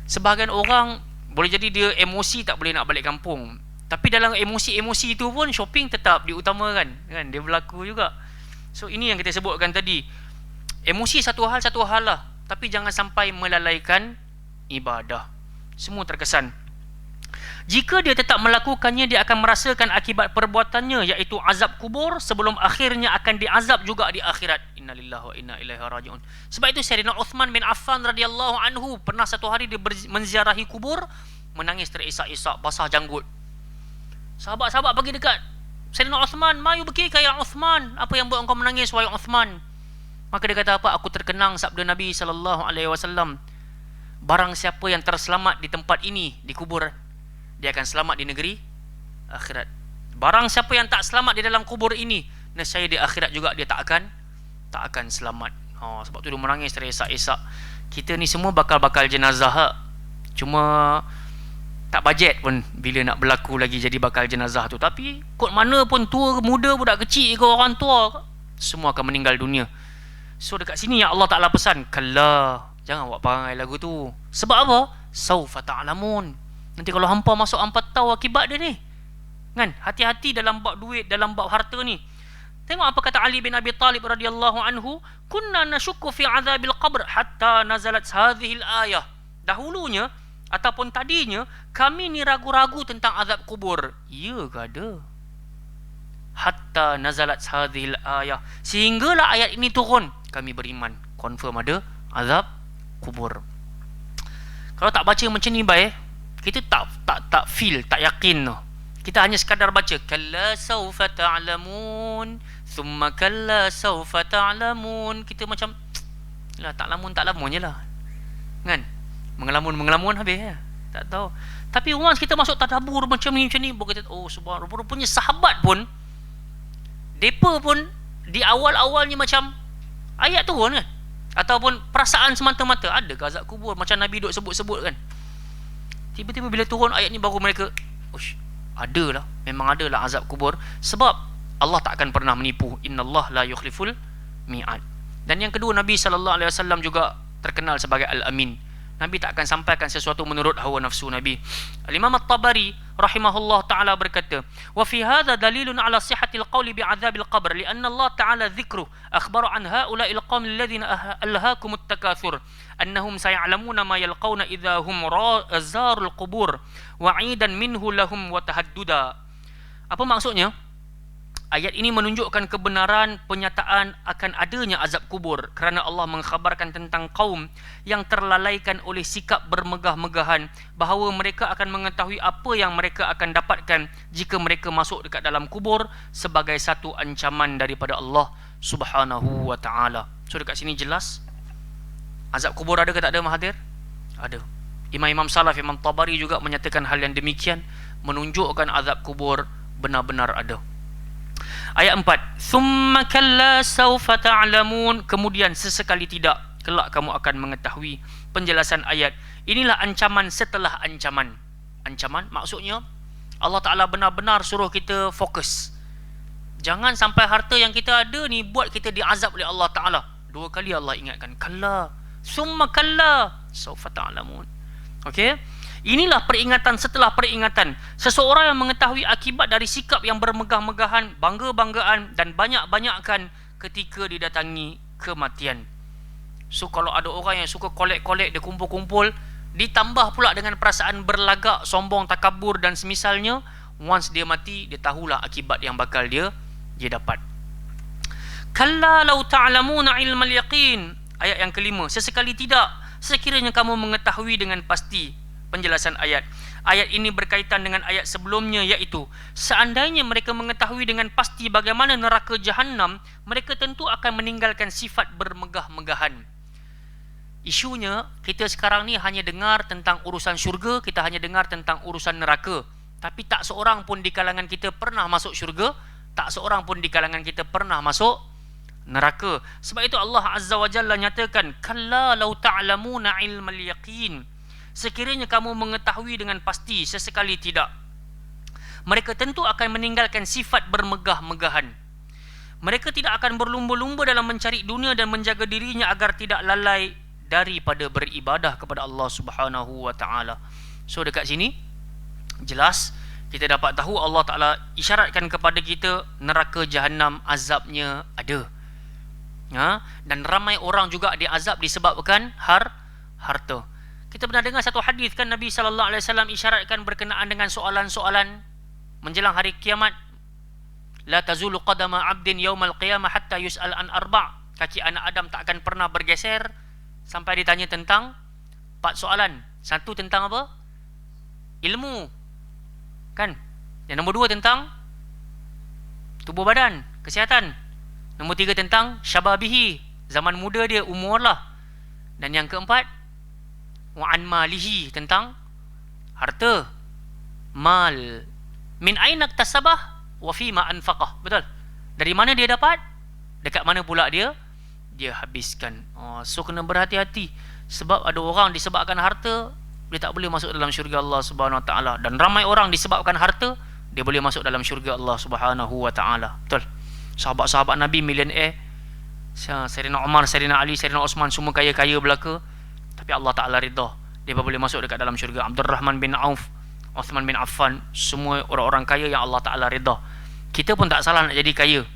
sebahagian orang boleh jadi dia emosi tak boleh nak balik kampung, tapi dalam emosi-emosi itu pun shopping tetap diutamakan kan, dia berlaku juga. So ini yang kita sebutkan tadi, emosi satu hal lah, tapi jangan sampai melalaikan ibadah. Semua terkesan. Jika dia tetap melakukannya, dia akan merasakan akibat perbuatannya, iaitu azab kubur, sebelum akhirnya akan diazab juga di akhirat. Innalillahi wa inna ilaihi raji'un. Sebab itu Sayyidina Uthman bin Affan radhiyallahu anhu pernah satu hari dia menziarahi kubur, menangis terisak-isak, basah janggut. Sahabat-sahabat pergi dekat Sayyidina Uthman, "Mayu bekika ya Uthman, apa yang buat engkau menangis wahai Uthman?" Maka dia kata apa? "Aku terkenang sabda Nabi sallallahu alaihi wasallam, barang siapa yang terselamat di tempat ini, di kubur, dia akan selamat di negeri akhirat. Barang siapa yang tak selamat di dalam kubur ini, nescaya di akhirat juga dia tak akan selamat." Sebab tu dia menangis terisak-isak. Kita ni semua bakal jenazah, cuma tak bajet pun bila nak berlaku lagi jadi bakal jenazah tu. Tapi kot mana pun, tua muda, budak kecil ke orang tua, semua akan meninggal dunia. So dekat sini yang Allah Ta'ala pesan, kalla, jangan buat perangai lagu tu. Sebab apa? Saufa ta'lamun. Nanti kalau hampa masuk, hampa tahu akibat dia ni kan. Hati-hati dalam bab duit, dalam bab harta ni. Tengok apa kata Ali bin Abi Talib radhiyallahu anhu, kunna nashukku fi azabil qabr hatta nazalat hadhihi al-ayah. Dahulunya ataupun tadinya kami ni ragu-ragu tentang azab kubur. Ya ke ada? Hatta nazalat hadhihi al-ayah, sehinggalah ayat ini turun, kami beriman, confirm ada azab kubur. Kalau tak baca macam ni baik, kita tak feel, tak yakin tu. Kita hanya sekadar baca kalla saufa ta'lamun, thumma kalla saufa ta'lamun. Kita macam lah, tak lamun je lah kan, mengelamun habis ya. Tak tahu. Tapi once kita masuk tadabbur macam ni baru kita, oh subhanallah, rupanya sahabat pun, depa pun di awal-awalnya macam ayat turun kan, ataupun perasaan semata-mata ada ke azab kubur macam Nabi duk sebut-sebut kan. Tiba-tiba bila turun ayat ni baru mereka, ada lah, memang ada lah azab kubur. Sebab Allah tak akan pernah menipu, innallah la yukhliful mi'ad. Dan yang kedua, Nabi SAW juga terkenal sebagai Al-Amin. Nabi tak akan sampaikan sesuatu menurut hawa nafsu Nabi. Al-Imam At-Tabari rahimahullah ta'ala berkata, wa fi hadha dalilun ala sihhatil qawli bi'adzabil qabr li'anna Allah ta'ala dhikruh akhbara an ha'ula'il qawmi alladhina alhaakumut takathur annahum saya'lamuna ma yalqawna idha hum zarul qubur wa'idan minhu lahum wa tahadduda. Apa maksudnya? Ayat ini menunjukkan kebenaran penyataan akan adanya azab kubur kerana Allah mengkhabarkan tentang kaum yang terlalaikan oleh sikap bermegah-megahan bahawa mereka akan mengetahui apa yang mereka akan dapatkan jika mereka masuk dekat dalam kubur sebagai satu ancaman daripada Allah Subhanahu wa ta'ala. So dekat sini jelas azab kubur ada ke tak ada, Mahathir? Ada. Imam-imam salaf, Imam Tabari juga menyatakan hal yang demikian, menunjukkan azab kubur benar-benar ada. Ayat 4, thumma kalla sawfa ta'lamun, kemudian sesekali tidak, kelak kamu akan mengetahui. Penjelasan ayat, inilah ancaman setelah ancaman. Ancaman maksudnya Allah Ta'ala benar-benar suruh kita fokus. Jangan sampai harta yang kita ada ni buat kita diazab oleh Allah Ta'ala. Dua kali Allah ingatkan, kalla, thumma kalla sawfa ta'lamun. Okey, inilah peringatan setelah peringatan. Seseorang yang mengetahui akibat dari sikap yang bermegah-megahan, bangga-banggaan dan banyak-banyakkan ketika didatangi kematian. So kalau ada orang yang suka kolek-kolek, dia kumpul-kumpul, ditambah pula dengan perasaan berlagak, sombong, takabur dan semisalnya, once dia mati, dia tahulah akibat yang bakal dia dapat. Kalla law ta'lamuna ilmal yaqin. Ayat yang kelima, sesekali tidak, sekiranya kamu mengetahui dengan pasti. Penjelasan ayat. Ayat ini berkaitan dengan ayat sebelumnya, iaitu seandainya mereka mengetahui dengan pasti bagaimana neraka Jahannam, mereka tentu akan meninggalkan sifat bermegah-megahan. Isunya, kita sekarang ni hanya dengar tentang urusan syurga, kita hanya dengar tentang urusan neraka. Tapi tak seorang pun di kalangan kita pernah masuk syurga, tak seorang pun di kalangan kita pernah masuk neraka. Sebab itu Allah Azza wa Jalla nyatakan, kalla law ta'lamuna ilmal yaqin. Sekiranya kamu mengetahui dengan pasti, sesekali tidak. Mereka tentu akan meninggalkan sifat bermegah-megahan. Mereka tidak akan berlumba-lumba dalam mencari dunia dan menjaga dirinya agar tidak lalai daripada beribadah kepada Allah Subhanahu wa taala. So dekat sini jelas kita dapat tahu Allah Taala isyaratkan kepada kita neraka jahanam azabnya ada. Dan ramai orang juga diazab disebabkan harta. Kita pernah dengar satu hadis kan, Nabi sallallahu alaihi wasallam isyaratkan berkenaan dengan soalan-soalan menjelang hari kiamat. La tazulu qadama 'abdin yaumal qiyamah hatta yus'al an arba'. Kaki anak Adam tak akan pernah bergeser sampai ditanya tentang 4 soalan. Satu tentang apa? Ilmu. Kan? Yang nombor 2 tentang tubuh badan, kesihatan. Nombor 3 tentang syababihi, zaman muda dia, umur lah. Dan yang keempat, wa'an malihi, tentang harta, mal. Min aina iktasabah wa fima anfaqah. Betul? Dari mana dia dapat? Dekat mana pula dia habiskan. So kena berhati-hati. Sebab ada orang disebabkan harta, dia tak boleh masuk dalam syurga Allah Subhanahu wa taala. Dan ramai orang disebabkan harta, dia boleh masuk dalam syurga Allah Subhanahu wa taala. Betul? Sahabat-sahabat Nabi millionaire, Sayyidina Umar, Sayyidina Ali, Sayyidina Osman, semua kaya-kaya belaka, tapi Allah Taala ridha, dia boleh masuk dekat dalam syurga. Abdurrahman bin Auf, Uthman bin Affan, semua orang-orang kaya yang Allah Taala ridha. Kita pun tak salah nak jadi kaya,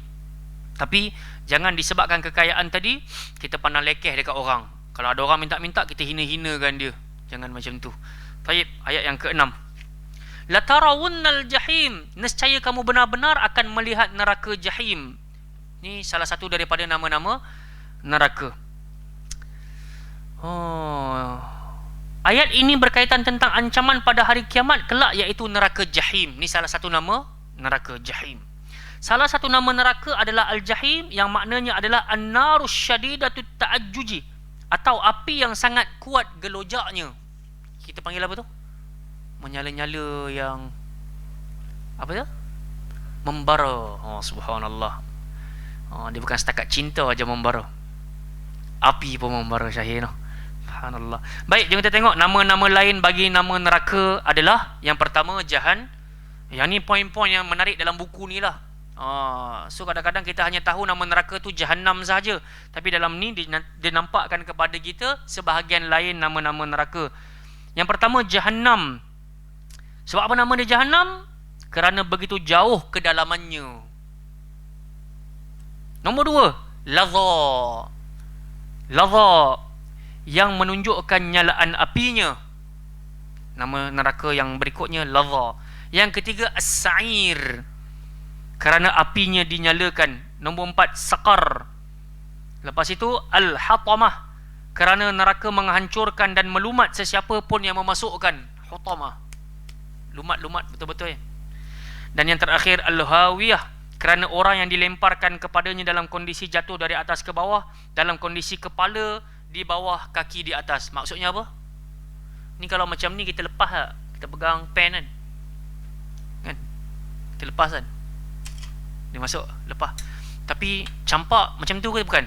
tapi jangan disebabkan kekayaan tadi kita pandang lekeh dekat orang. Kalau ada orang minta-minta, kita hina-hinakan dia. Jangan macam tu. Baik, ayat yang ke-6. La tarawunnal jahim. Nescaya kamu benar-benar akan melihat neraka jahim. Ni salah satu daripada nama-nama neraka. Ayat ini berkaitan tentang ancaman pada hari kiamat kelak, iaitu neraka jahim. Ni salah satu nama neraka jahim. Salah satu nama neraka adalah Al-Jahim, yang maknanya adalah An-narus syadidatut ta'ajjuji, atau api yang sangat kuat gelojaknya. Kita panggil apa tu? Menyala-nyala yang apa tu? Membara. Subhanallah. Dia bukan setakat cinta aja membara, api pun membara, Syahir. Subhanallah. Baik, jom kita tengok nama-nama lain bagi nama neraka adalah, yang pertama Jahan. Yang ni poin-poin yang menarik dalam buku ni lah. So kadang-kadang kita hanya tahu nama neraka tu Jahannam sahaja, tapi dalam ni dia nampakkan kepada kita sebahagian lain nama-nama neraka. Yang pertama Jahannam. Sebab apa nama dia Jahannam? Kerana begitu jauh kedalamannya. Nombor 2, Ladha. Ladha, yang menunjukkan nyalaan apinya. Nama neraka yang berikutnya Ladha. Yang ketiga As-Sa'ir, kerana apinya dinyalakan. Nombor 4 Saqar. Lepas itu Al-Hatamah, kerana neraka menghancurkan dan melumat sesiapa pun yang memasukkan. Hutamah, lumat-lumat betul-betul ya. Dan yang terakhir Al-Hawiyah, kerana orang yang dilemparkan kepadanya dalam kondisi jatuh dari atas ke bawah, dalam kondisi kepala di bawah, kaki di atas. Maksudnya apa? Ni kalau macam ni kita lepas tak? Kita pegang pen kan? Kita lepas kan? Dia masuk, lepas. Tapi campak macam tu ke bukan?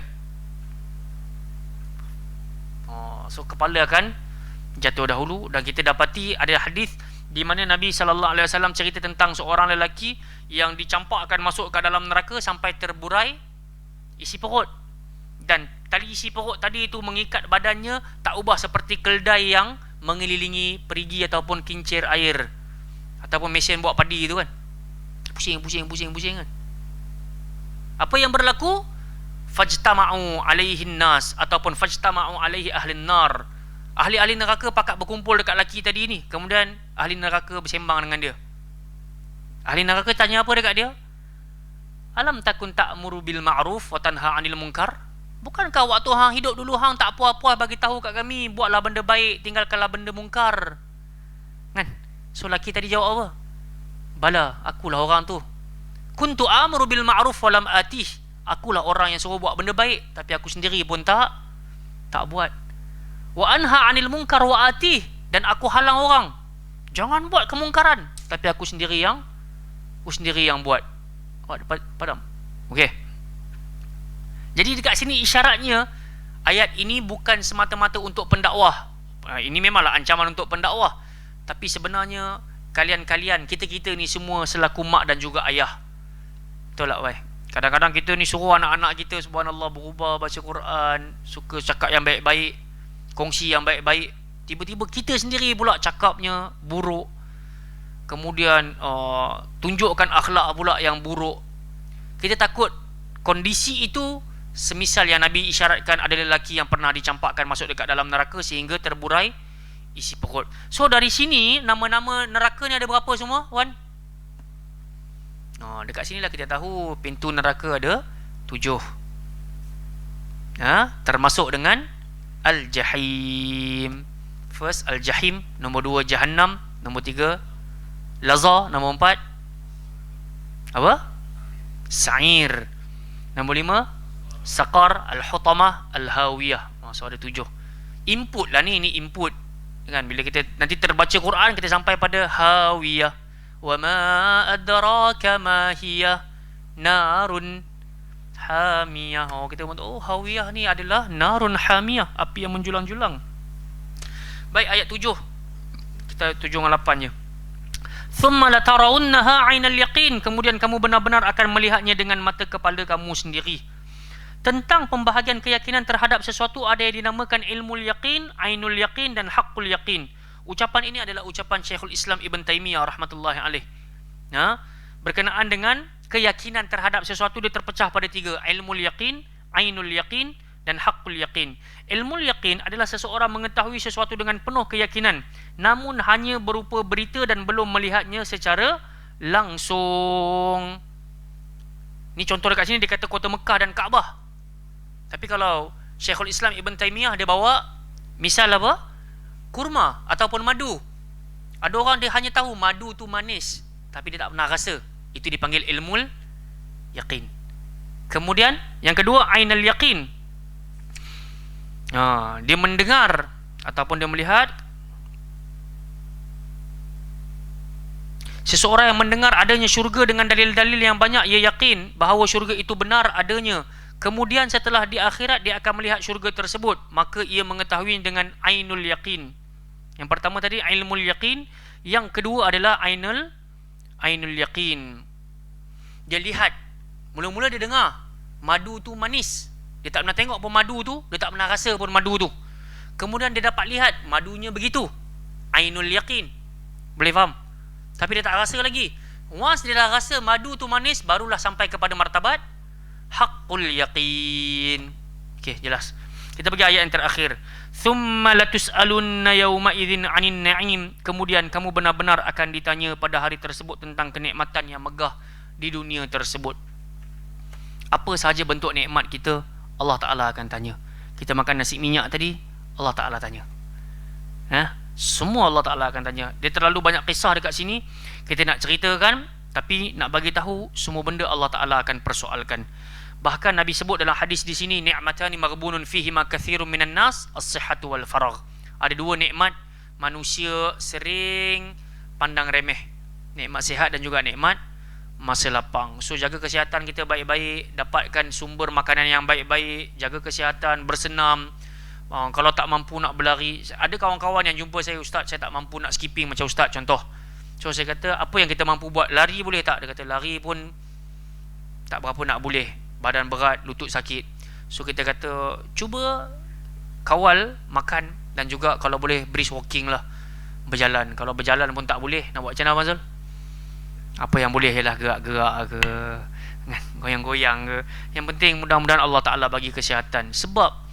So kepala akan jatuh dahulu. Dan kita dapati ada hadis di mana Nabi SAW cerita tentang seorang lelaki yang dicampakkan masuk ke dalam neraka sampai terburai isi perut. Dan tali isi perut tadi itu mengikat badannya, tak ubah seperti keldai yang mengelilingi perigi ataupun kincir air, ataupun mesin buat padi itu kan. Pusing kan. Apa yang berlaku? Fajtama'u alaihin nas, ataupun fajtama'u alaihi ahlin nar. Ahli-ahli neraka pakat berkumpul dekat lelaki tadi ni. Kemudian ahli neraka bersembang dengan dia. Ahli neraka tanya apa dekat dia? Alam takun ta'muru bil ma'ruf wa tanha 'anil munkar? Bukankah waktu hang hidup dulu hang tak puas-puas bagi tahu kat kami, buatlah benda baik, tinggalkanlah benda mungkar? Kan? So lelaki tadi jawab apa? Bala, akulah orang tu. Kuntu amru bil ma'ruf wa lam atih. Akulah orang yang suruh buat benda baik, tapi aku sendiri pun tak buat. Wa anha 'anil munkar wa atih, dan aku halang orang jangan buat kemungkaran, tapi aku sendiri yang buat. Padam. Okey. Jadi dekat sini isyaratnya ayat ini bukan semata-mata untuk pendakwah. Ini memanglah ancaman untuk pendakwah, tapi sebenarnya kalian-kalian, kita-kita ni semua selaku mak dan juga ayah. Betul tak, wai? Kadang-kadang kita ni suruh anak-anak kita subhanallah berubah, baca Quran, suka cakap yang baik-baik, kongsi yang baik-baik. Tiba-tiba kita sendiri pula cakapnya buruk. Kemudian tunjukkan akhlak pula yang buruk. Kita takut kondisi itu semisal yang Nabi isyaratkan ada lelaki yang pernah dicampakkan masuk dekat dalam neraka sehingga terburai isi perut. So dari sini nama-nama neraka ni ada berapa semua, Wan? Dekat sinilah kita tahu pintu neraka ada 7. Termasuk dengan Al-Jahim. First Al-Jahim, nombor 2 Jahannam, nombor 3 Laza, nombor 4 apa? Sa'ir. Nombor 5 Saqar, Al-Hutamah, Al-Hawiyah. So ada 7. Input lah ni input. Kan bila kita nanti terbaca Quran kita sampai pada Hawiyah. Wa ma adraka ma hiya narun hamiyah. Kita tahu Hawiyah ni adalah narun hamiyah, api yang menjulang-julang. Baik, ayat 7. Kita 7 dengan 8 je. Thumma latarawunnaha 'ainal yaqin, kemudian kamu benar-benar akan melihatnya dengan mata kepala kamu sendiri. Tentang pembahagian keyakinan terhadap sesuatu ada yang dinamakan ilmul yaqin, ainul yaqin dan haqqul yaqin. Ucapan ini adalah ucapan Syekhul Islam Ibn Taymiyah rahmatullahi alaih. Berkenaan dengan keyakinan terhadap sesuatu dia terpecah pada 3, ilmul yaqin, ainul yaqin dan haqqul yaqin. Ilmul yaqin adalah seseorang mengetahui sesuatu dengan penuh keyakinan namun hanya berupa berita dan belum melihatnya secara langsung. Ni contoh dekat sini dia kata kota Mekah dan Kaabah. Tapi kalau Syekhul Islam Ibn Taymiyah dia bawa misal apa? Kurma ataupun madu. Ada orang dia hanya tahu madu tu manis tapi dia tak pernah rasa. Itu dipanggil ilmul yaqin. Kemudian yang kedua ainul yaqin. Dia mendengar ataupun dia melihat. Seseorang yang mendengar adanya syurga dengan dalil-dalil yang banyak, ia yakin bahawa syurga itu benar adanya. Kemudian setelah di akhirat dia akan melihat syurga tersebut, maka ia mengetahui dengan ainul yaqin. Yang pertama tadi ilmul yaqin, yang kedua adalah ainul yaqin. Dia lihat, mula-mula dia dengar madu tu manis, dia tak pernah tengok pun madu tu, dia tak pernah rasa pun madu tu. Kemudian dia dapat lihat madunya begitu, ainul yaqin. Boleh faham? Tapi dia tak rasa lagi. Once dia dah rasa madu tu manis, barulah sampai kepada martabat haqqul yaqin. Okey, jelas. Kita pergi ayat yang terakhir. Thumma latus'alunna yawma idzin 'anil na'im. Kemudian kamu benar-benar akan ditanya pada hari tersebut tentang kenikmatan yang megah di dunia tersebut. Apa sahaja bentuk nikmat kita, Allah Ta'ala akan tanya. Kita makan nasi minyak tadi, Allah Ta'ala tanya. Semua Allah Ta'ala akan tanya. Dia terlalu banyak kisah dekat sini, kita nak ceritakan, tapi nak bagi tahu semua benda Allah Ta'ala akan persoalkan. Bahkan Nabi sebut dalam hadis di sini, ni'matani maghbunun fihima kathirun minan nas, as-sihhatu wal faragh. Ada 2 nikmat manusia sering pandang remeh. Nikmat sihat dan juga nikmat masa lapang. So jaga kesihatan kita baik-baik, dapatkan sumber makanan yang baik-baik, jaga kesihatan, bersenam. Kalau tak mampu nak berlari, ada kawan-kawan yang jumpa saya, ustaz saya tak mampu nak skipping macam ustaz contoh. So saya kata, apa yang kita mampu buat? Lari boleh tak? Dia kata lari pun tak berapa nak boleh, badan berat, lutut sakit. So kita kata cuba kawal makan dan juga kalau boleh brisk walking lah, berjalan. Kalau berjalan pun tak boleh, nak buat macam mana Mazul? Apa yang boleh ialah gerak-gerak ke, goyang-goyang ke. Yang penting mudah-mudahan Allah Ta'ala bagi kesihatan. Sebab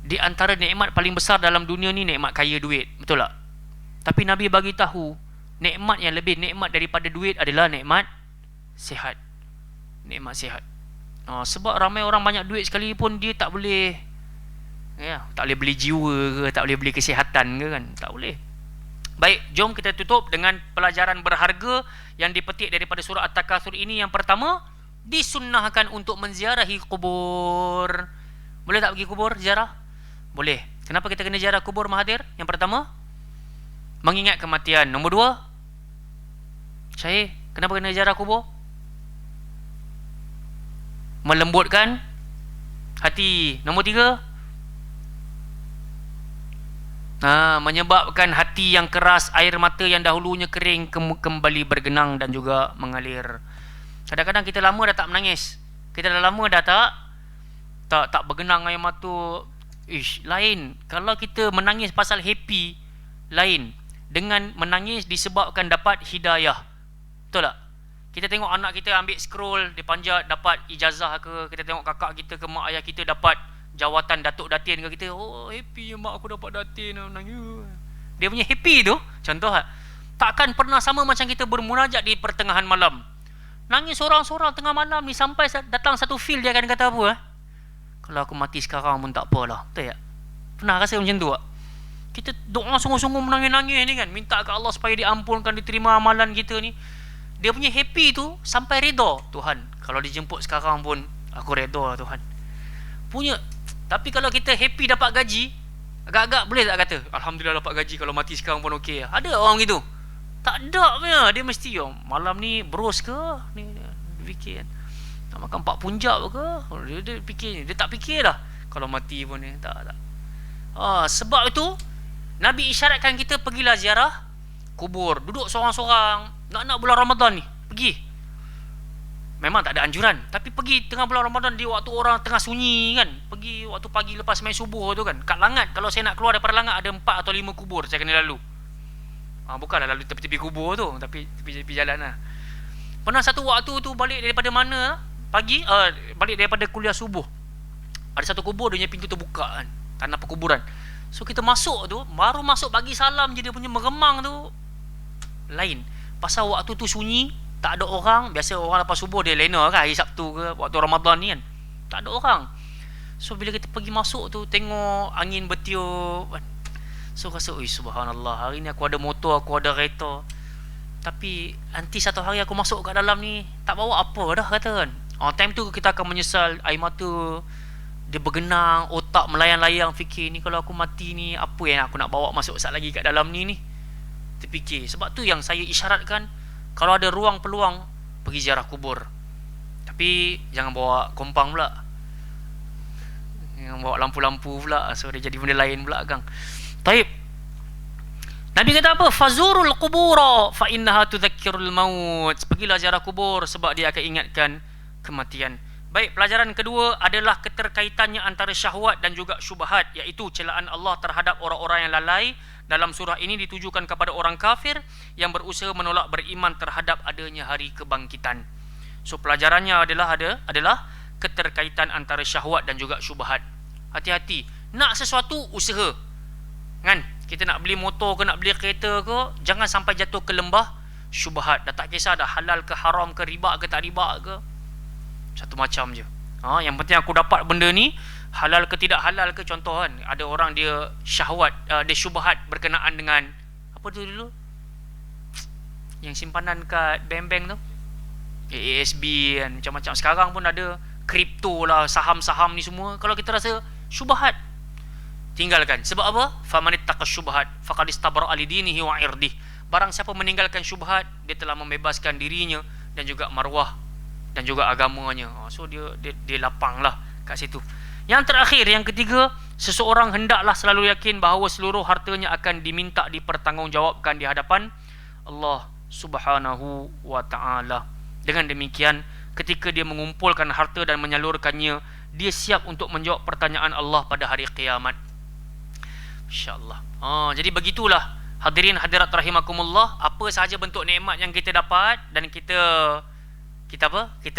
di antara nikmat paling besar dalam dunia ni nikmat kaya duit, betul tak? Tapi Nabi bagi tahu nikmat yang lebih nikmat daripada duit adalah nikmat sihat. Nikmat sihat. Sebab ramai orang banyak duit sekalipun dia tak boleh, tak boleh beli jiwa ke, tak boleh beli kesihatan ke kan, tak boleh. Baik, jom kita tutup dengan pelajaran berharga yang dipetik daripada surah At-Takatsur ini. Yang pertama, disunnahkan untuk menziarahi kubur. Boleh tak pergi kubur ziarah? Boleh. Kenapa kita kena ziarah kubur, Mahathir? Yang pertama, mengingat kematian. Nombor dua, Syahir, kenapa kena ziarah kubur? Melembutkan hati. Nombor tiga, menyebabkan hati yang keras, air mata yang dahulunya kering kembali bergenang dan juga mengalir. Kadang-kadang kita lama dah tak menangis, kita dah lama dah tak bergenang air mata. Lain kalau kita menangis pasal happy, lain dengan menangis disebabkan dapat hidayah. Betul tak? Kita tengok anak kita ambil scroll, dia panjat dapat ijazah ke, kita tengok kakak kita ke mak ayah kita dapat jawatan datuk datin ke, kita happy mak aku dapat datin, nangis. Dia punya happy tu contoh takkan pernah sama macam kita bermunajat di pertengahan malam. Nangis seorang-seorang tengah malam ni, sampai datang satu feel dia akan kata apa? Kalau aku mati sekarang pun tak apalah. Betul tak? Pernah rasa macam tu tak? Kita doa sungguh-sungguh menangis-nangis ni kan, minta ke Allah supaya diampunkan, diterima amalan kita ni. Dia punya happy tu sampai reda. Tuhan, kalau dijemput sekarang pun aku reda lah Tuhan. Punya. Tapi kalau kita happy dapat gaji, agak-agak boleh tak kata Alhamdulillah dapat gaji, kalau mati sekarang pun okey. Ada orang gitu? Tak ada punya. Dia mesti malam ni bros ke ni, fikir kan, nak makan 4 punjab ke, dia fikir. Dia tak fikir lah kalau mati pun ni. Tak. Sebab itu Nabi isyaratkan kita pergilah ziarah kubur. Duduk seorang-seorang nak bulan Ramadan ni, pergi. Memang tak ada anjuran, tapi pergi tengah bulan Ramadan, di waktu orang tengah sunyi kan, pergi waktu pagi lepas main subuh tu kan. Kat Langat, kalau saya nak keluar daripada Langat, ada 4 atau 5 kubur saya kena lalu. Bukanlah lalu tepi-tepi kubur tu, tapi tepi-tepi jalan lah. Pernah satu waktu tu balik daripada mana pagi, balik daripada kuliah subuh, ada satu kubur, dia punya pintu terbuka kan, tanah perkuburan. So kita masuk tu, baru masuk bagi salam je, dia punya meremang tu lain. Pasal waktu tu sunyi, tak ada orang. Biasa orang lepas subuh dia lena kan, hari Sabtu ke waktu Ramadan ni kan, tak ada orang. So bila kita pergi masuk tu, tengok angin bertiup kan, so rasa subhanallah, hari ni aku ada motor, aku ada kereta, tapi nanti satu hari aku masuk kat dalam ni tak bawa apa dah kata kan. Time tu kita akan menyesal, air mata dia bergenang, otak melayang-layang, fikir ni kalau aku mati ni, apa yang aku nak bawa masuk sat lagi kat dalam ni terfikir. Sebab tu yang saya isyaratkan, kalau ada ruang peluang, pergi ziarah kubur. Tapi jangan bawa kompang pula, jangan bawa lampu-lampu pula, so dia jadi benda lain pula gang. Taib. Nabi kata apa? Fazurul qubura fa innaha tudzakkirul maut. Pergilah ziarah kubur sebab dia akan ingatkan kematian. Baik, pelajaran kedua adalah keterkaitannya antara syahwat dan juga syubhat, iaitu celaan Allah terhadap orang-orang yang lalai. Dalam surah ini ditujukan kepada orang kafir yang berusaha menolak beriman terhadap adanya hari kebangkitan. So pelajarannya adalah keterkaitan antara syahwat dan juga syubhat. Hati-hati. Nak sesuatu, usaha kan, kita nak beli motor ke, nak beli kereta ke, jangan sampai jatuh ke lembah syubhat. Dah tak kisah dah halal ke haram ke, riba ke tak riba ke, satu macam je. Yang penting aku dapat benda ni, halal ke tidak halal ke. Contoh kan, ada orang dia syahwat, dia syubhat berkenaan dengan apa tu dulu yang simpanan kat bank-bank tu, ASB kan, macam-macam. Sekarang pun ada kripto lah, saham-saham ni semua. Kalau kita rasa syubhat, tinggalkan. Sebab apa? Famanittaqa syubhat faqad istabra li dinihi wa irdih. Barang siapa meninggalkan syubhat, dia telah membebaskan dirinya dan juga maruah dan juga agamanya. So dia lapang lah kat situ. Yang terakhir, yang ketiga, seseorang hendaklah selalu yakin bahawa seluruh hartanya akan diminta dipertanggungjawabkan di hadapan Allah Subhanahu wa ta'ala. Dengan demikian, ketika dia mengumpulkan harta dan menyalurkannya, dia siap untuk menjawab pertanyaan Allah pada hari kiamat. InsyaAllah. Jadi begitulah hadirin hadirat rahimakumullah, apa sahaja bentuk nikmat yang kita dapat dan kita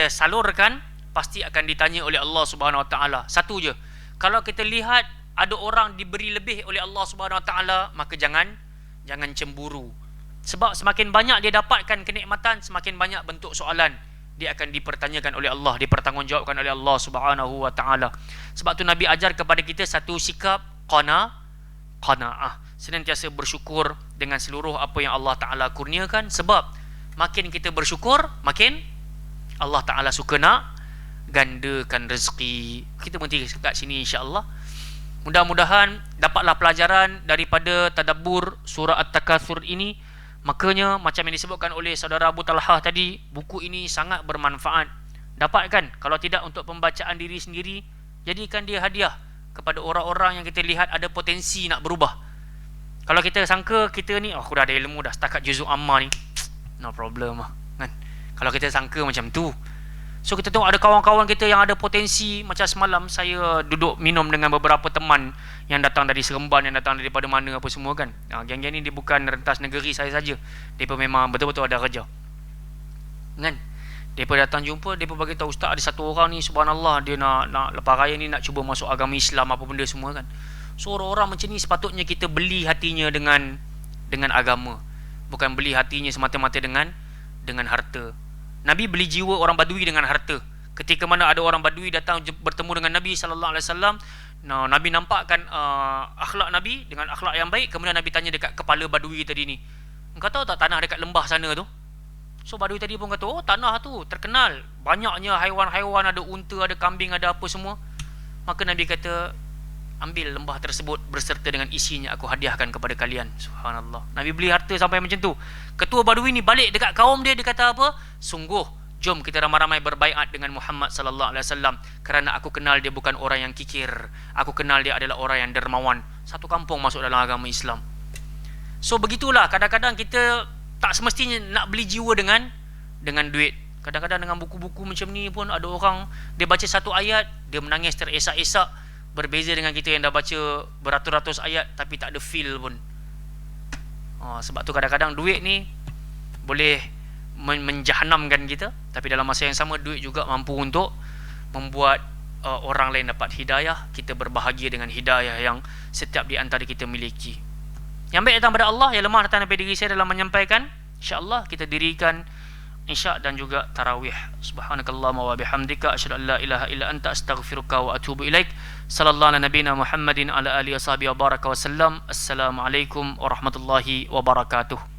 salurkan, pasti akan ditanya oleh Allah Subhanahu Wa Taala. Satu je, kalau kita lihat ada orang diberi lebih oleh Allah Subhanahu Wa Taala, maka jangan cemburu. Sebab semakin banyak dia dapatkan kenikmatan, semakin banyak bentuk soalan dia akan dipertanyakan oleh Allah, dipertanggungjawabkan oleh Allah Subhanahu Wa Taala. Sebab tu Nabi ajar kepada kita satu sikap qanaah, senantiasa bersyukur dengan seluruh apa yang Allah Ta'ala kurniakan. Sebab makin kita bersyukur, makin Allah Ta'ala suka nak gandakan rezeki. Kita berhenti kat sini insya-Allah. Mudah-mudahan dapatlah pelajaran daripada tadabbur surah At-Takatsur ini. Makanya macam yang disebutkan oleh saudara Abu Talhah tadi, buku ini sangat bermanfaat. Dapatkan, kalau tidak untuk pembacaan diri sendiri, jadikan dia hadiah kepada orang-orang yang kita lihat ada potensi nak berubah. Kalau kita sangka kita ni, aku dah ada ilmu dah setakat juzuk amma ni, no problem lah kan. Kalau kita sangka macam tu, so kita tengok ada kawan-kawan kita yang ada potensi. Macam semalam saya duduk minum dengan beberapa teman yang datang dari Seremban, yang datang daripada mana apa semua kan. Geng-geng ni dia bukan rentas negeri saya saja, mereka memang betul-betul ada kerja kan. Mereka datang jumpa, mereka bagi tahu, ustaz ada satu orang ni subhanallah, dia nak lepas raya ni nak cuba masuk agama Islam apa benda semua kan. So orang-orang macam ni sepatutnya kita beli hatinya dengan agama, bukan beli hatinya semata-mata dengan harta. Nabi beli jiwa orang Badui dengan harta. Ketika mana ada orang Badui datang bertemu dengan Nabi SAW, Nabi nampakkan akhlak Nabi dengan akhlak yang baik. Kemudian Nabi tanya dekat kepala Badui tadi ni, engkau tahu tak tanah dekat lembah sana tu? So Badui tadi pun kata, oh tanah tu terkenal, banyaknya haiwan-haiwan, ada unta, ada kambing, ada apa semua. Maka Nabi kata, ambil lembah tersebut berserta dengan isinya, aku hadiahkan kepada kalian. Subhanallah, Nabi beli harta sampai macam tu. Ketua Badui ni balik dekat kaum dia, dia kata apa? Sungguh, jom kita ramai-ramai berbaiat dengan Muhammad sallallahu alaihi wasallam, kerana aku kenal dia bukan orang yang kikir, aku kenal dia adalah orang yang dermawan. Satu kampung masuk dalam agama Islam. So begitulah, kadang-kadang kita tak semestinya nak beli jiwa dengan duit. Kadang-kadang dengan buku-buku macam ni pun ada orang, dia baca satu ayat, dia menangis teresak-esak. Berbeza dengan kita yang dah baca beratus-ratus ayat tapi tak ada feel pun. Sebab tu kadang-kadang duit ni boleh menjahanamkan kita, tapi dalam masa yang sama duit juga mampu untuk membuat orang lain dapat hidayah. Kita berbahagia dengan hidayah yang setiap di antara kita miliki. Yang baik datang pada Allah, yang lemah datang daripada diri saya dalam menyampaikan. InsyaAllah kita dirikan Isya' dan juga tarawih. Subhanakallahumma wa bihamdika asyhadu an la ilaha illa anta astaghfiruka wa atubu ilaik. Sallallahu ala nabiyina Muhammadin ala alihi washabihi wa baraka wa sallam. Assalamualaikum warahmatullahi wabarakatuh.